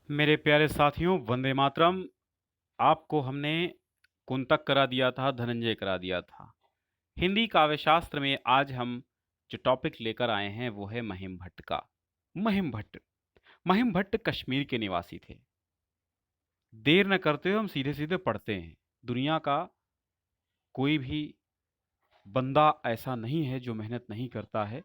मेरे प्यारे साथियों, वंदे मातरम। आपको हमने कुंतक करा दिया था, धनंजय करा दिया था। हिंदी काव्य शास्त्र में आज हम जो टॉपिक लेकर आए हैं वो है महिम भट्ट का। महिम भट्ट। महिम भट्ट कश्मीर के निवासी थे। देर न करते हुए हम सीधे सीधे पढ़ते हैं। दुनिया का कोई भी बंदा ऐसा नहीं है जो मेहनत नहीं करता है,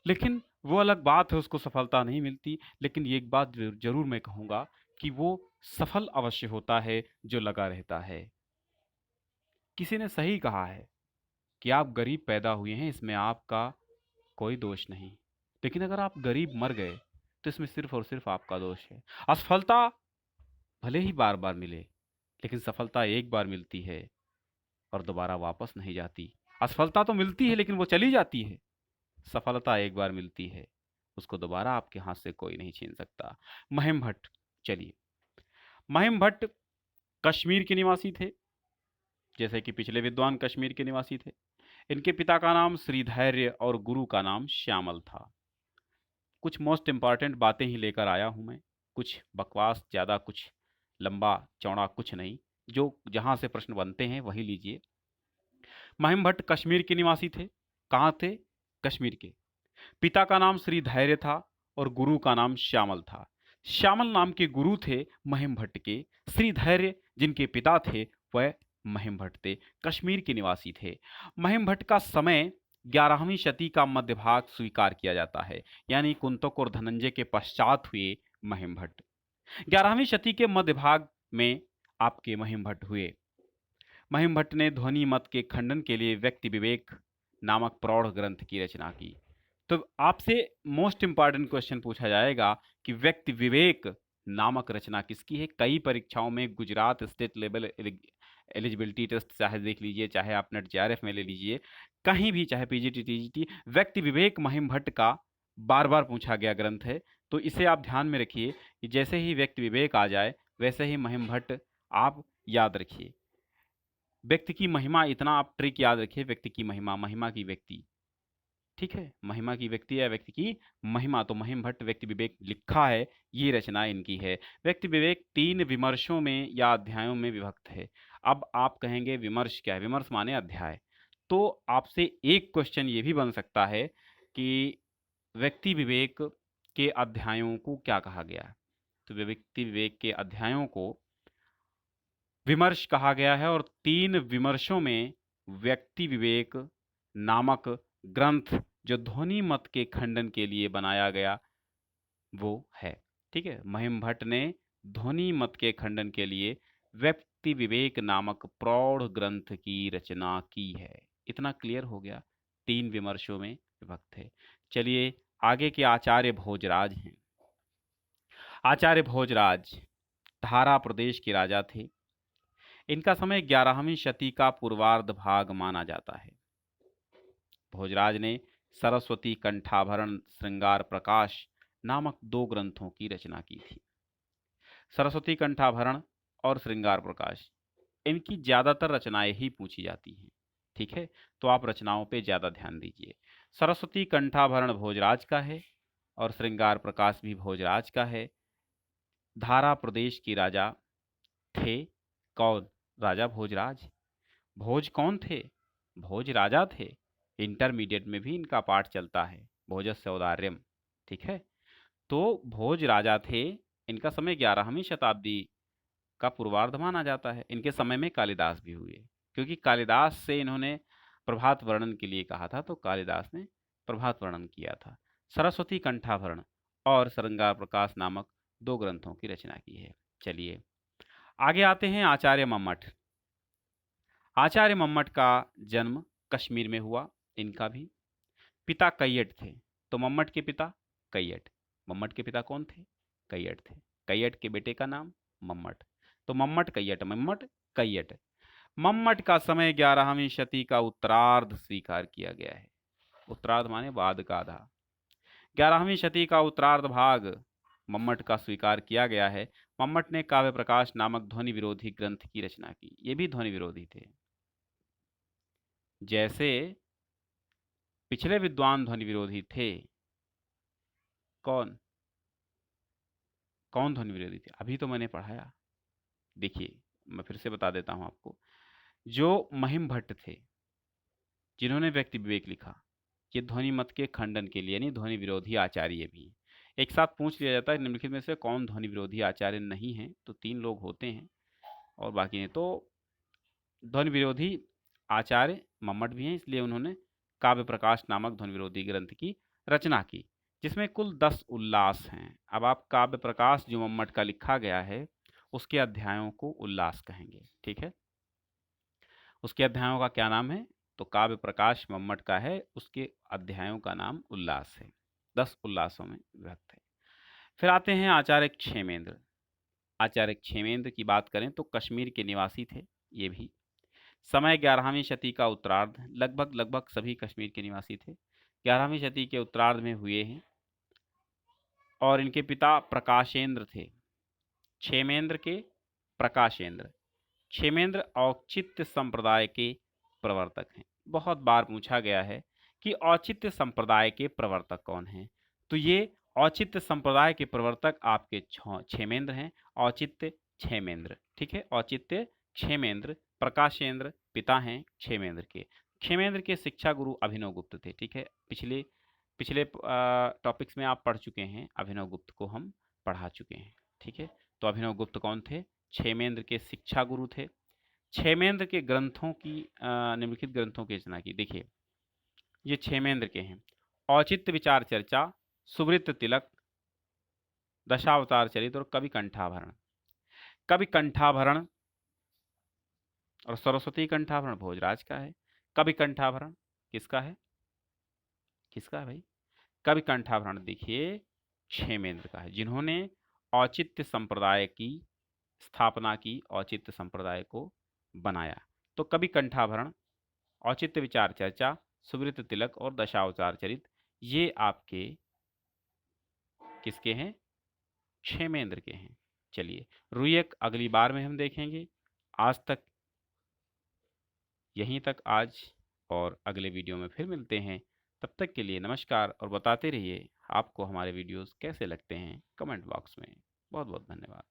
लेकिन वो अलग बात है, उसको सफलता नहीं मिलती। लेकिन ये एक बात जरूर मैं कहूँगा कि वो सफल अवश्य होता है जो लगा रहता है। किसी ने सही कहा है कि आप गरीब पैदा हुए हैं, इसमें आपका कोई दोष नहीं। लेकिन अगर आप गरीब मर गए तो इसमें सिर्फ और सिर्फ आपका दोष है। असफलता भले ही बार बार मिले, लेकिन सफलता एक बार मिलती है और दोबारा वापस नहीं जाती। असफलता तो मिलती है लेकिन वो चली जाती है। सफलता एक बार मिलती है, उसको दोबारा आपके हाथ से कोई नहीं छीन सकता। महिम भट्ट। चलिए, महिम भट्ट कश्मीर के निवासी थे, जैसे कि पिछले विद्वान कश्मीर के निवासी थे। इनके पिता का नाम श्रीधैर्य और गुरु का नाम श्यामल था। कुछ मोस्ट इंपॉर्टेंट बातें ही लेकर आया हूं मैं। कुछ बकवास ज़्यादा, कुछ लंबा चौड़ा कुछ नहीं। जो जहां से प्रश्न बनते हैं वही लीजिए। महिम भट्ट कश्मीर के निवासी थे। कहाँ थे? कश्मीर के। पिता का नाम श्रीधैर्य था और गुरु का नाम श्यामल था। श्यामल नाम के गुरु थे महिम भट्ट के। श्रीधैर्य जिनके पिता थे वह महिम भट्ट थे, कश्मीर के निवासी थे। महिम भट्ट का समय 11वीं शती का मध्य भाग स्वीकार किया जाता है, यानी कुंतक और धनंजय के पश्चात हुए महिम भट्ट। 11वीं शती के मध्य भाग में आपके महिम भट्ट हुए। महिम भट्ट ने ध्वनि मत के खंडन के लिए व्यक्ति विवेक नामक प्रौढ़ ग्रंथ की रचना की। तो आपसे मोस्ट इंपॉर्टेंट क्वेश्चन पूछा जाएगा कि व्यक्ति विवेक नामक रचना किसकी है। कई परीक्षाओं में Gujarat state level eligibility test चाहे देख लीजिए, चाहे आप नेट जेआरएफ में ले लीजिए, कहीं भी, चाहे पीजीटी टीजीटी, व्यक्ति विवेक महिम भट्ट का बार बार पूछा गया ग्रंथ है। तो इसे आप ध्यान में रखिए कि जैसे ही व्यक्ति विवेक आ जाए वैसे ही महिम भट्ट आप याद रखिए। व्यक्ति की महिमा, इतना आप ट्रिक याद रखिए, व्यक्ति की महिमा, महिमा की व्यक्ति, ठीक है, महिमा की व्यक्ति या व्यक्ति की महिमा। तो महिम भट्ट व्यक्ति विवेक लिखा है, ये रचना इनकी है। व्यक्ति विवेक 3 विमर्शों में या अध्यायों में विभक्त है। अब आप कहेंगे विमर्श क्या है? विमर्श माने अध्याय। तो आपसे एक क्वेश्चन ये भी बन सकता है कि व्यक्ति विवेक के अध्यायों को क्या कहा गया? तो व्यक्ति विवेक के अध्यायों को विमर्श कहा गया है, और 3 विमर्शों में व्यक्ति विवेक नामक ग्रंथ जो ध्वनि मत के खंडन के लिए बनाया गया वो है। ठीक है, महिम भट्ट ने ध्वनि मत के खंडन के लिए व्यक्ति विवेक नामक प्रौढ़ ग्रंथ की रचना की है। इतना क्लियर हो गया, 3 विमर्शों में विभक्त है। चलिए आगे के आचार्य भोजराज हैं। आचार्य भोजराज धारा प्रदेश के राजा थे। इनका समय 11वीं शती का पूर्वार्ध भाग माना जाता है। भोजराज ने सरस्वती कंठाभरण श्रृंगार प्रकाश नामक 2 ग्रंथों की रचना की थी। सरस्वती कंठाभरण और श्रृंगार प्रकाश, इनकी ज्यादातर रचनाएं ही पूछी जाती हैं। ठीक है, तो आप रचनाओं पे ज्यादा ध्यान दीजिए। सरस्वती कंठाभरण भोजराज का है और श्रृंगार प्रकाश भी भोजराज का है। धारा प्रदेश के राजा थे कौन? राजा भोजराज। भोज कौन थे? भोज राजा थे। इंटरमीडिएट में भी इनका पाठ चलता है, भोजस्य औदार्यम। ठीक है, तो भोज राजा थे। इनका समय 11वीं शताब्दी का पूर्वार्ध माना जाता है। इनके समय में कालिदास भी हुए, क्योंकि कालिदास से इन्होंने प्रभात वर्णन के लिए कहा था, तो कालिदास ने प्रभात वर्णन किया था। सरस्वती कंठाभरण और श्रृंगार प्रकाश नामक 2 ग्रंथों की रचना की है। चलिए आगे आते हैं आचार्य मम्मट। आचार्य मम्मट का जन्म कश्मीर में हुआ। इनका भी पिता कैयट थे। तो मम्मट के पिता कैयट। मम्मट के पिता कौन थे? कैयट थे। कैयट के बेटे का नाम मम्मट। तो मम्मट कैयट, मम्मट कैयट। मम्मट का समय 11वीं शती का उत्तरार्ध स्वीकार किया गया है। उत्तरार्ध माने बाद का आधा। 11वीं शती का उत्तरार्ध भाग मम्मट का स्वीकार किया गया है। मम्मट ने काव्य प्रकाश नामक ध्वनि विरोधी ग्रंथ की रचना की। ये भी ध्वनि विरोधी थे। जैसे पिछले विद्वान ध्वनि विरोधी थे। कौन? कौन ध्वनि विरोधी थे? अभी तो मैंने पढ़ाया। देखिए, मैं फिर से बता देता हूँ आपको। जो महिम भट्ट थे, जिन्होंने व्यक्ति विवेक लिखा, ये ध्वनि मत के खंडन के लिए यानी ध्वनि विरोधी आचार्य भी हैं। एक साथ पूछ लिया जाता है निम्नलिखित में से कौन ध्वनि विरोधी आचार्य नहीं है, तो 3 लोग होते हैं और बाकी नहीं। तो ध्वनि विरोधी आचार्य मम्मट भी हैं, इसलिए उन्होंने काव्य प्रकाश नामक ध्वनि विरोधी ग्रंथ की रचना की, जिसमें कुल 10 उल्लास हैं। अब आप काव्य प्रकाश जो मम्मट का लिखा गया है, उसके अध्यायों को उल्लास कहेंगे, ठीक है। उसके अध्यायों का क्या नाम है? तो काव्य प्रकाश मम्मट का है, उसके अध्यायों का नाम उल्लास है। 10 उल्लासों में विभक्त है। फिर आते हैं आचार्य क्षेमेंद्र। आचार्य क्षेमेंद्र की बात करें तो कश्मीर के निवासी थे ये भी। समय 11वीं शती का उत्तरार्ध, लगभग सभी कश्मीर के निवासी थे। 11वीं शती के उत्तरार्ध में हुए हैं और इनके पिता प्रकाशेंद्र थे। क्षेमेंद्र के प्रकाशेंद्र। क्षेमेंद्र औचित्य संप्रदाय के प्रवर्तक हैं। बहुत बार पूछा गया है कि औचित्य संप्रदाय के प्रवर्तक कौन हैं, तो ये औचित्य संप्रदाय के प्रवर्तक आपके क्षेमेंद्र हैं। औचित्य क्षेमेंद्र, ठीक है। औचित्य क्षेमेंद्र, प्रकाशेंद्र पिता हैं क्षेमेंद्र के। क्षेमेंद्र के शिक्षा गुरु अभिनव गुप्त थे, ठीक है। पिछले पिछले टॉपिक्स में आप पढ़ चुके हैं, अभिनव गुप्त को हम पढ़ा चुके हैं, ठीक है। तो अभिनव गुप्त कौन थे? क्षेमेंद्र के शिक्षा गुरु थे। क्षेमेंद्र के ग्रंथों की निम्नलिखित ग्रंथों की रचना की। देखिए, ये क्षेमेंद्र के हैं। औचित्य विचार चर्चा, सुवृत्त तिलक, दशावतार चरित और कवि कंठाभरण। कवि कंठाभरण और सरस्वती कंठाभरण भोजराज का है। कवि कंठाभरण किसका है? किसका है भाई? कवि कंठाभरण देखिए क्षेमेंद्र का है, जिन्होंने औचित्य संप्रदाय की स्थापना की, औचित्य संप्रदाय को बनाया। तो कवि कंठाभरण, औचित्य विचार चर्चा, सुवृत्त तिलक और दशावतार चरित, ये आपके किसके हैं? क्षेमेंद्र के हैं। चलिए, रुयक अगली बार में हम देखेंगे। आज तक यहीं तक आज, और अगले वीडियो में फिर मिलते हैं। तब तक के लिए नमस्कार, और बताते रहिए आपको हमारे वीडियोस कैसे लगते हैं कमेंट बॉक्स में। बहुत बहुत धन्यवाद।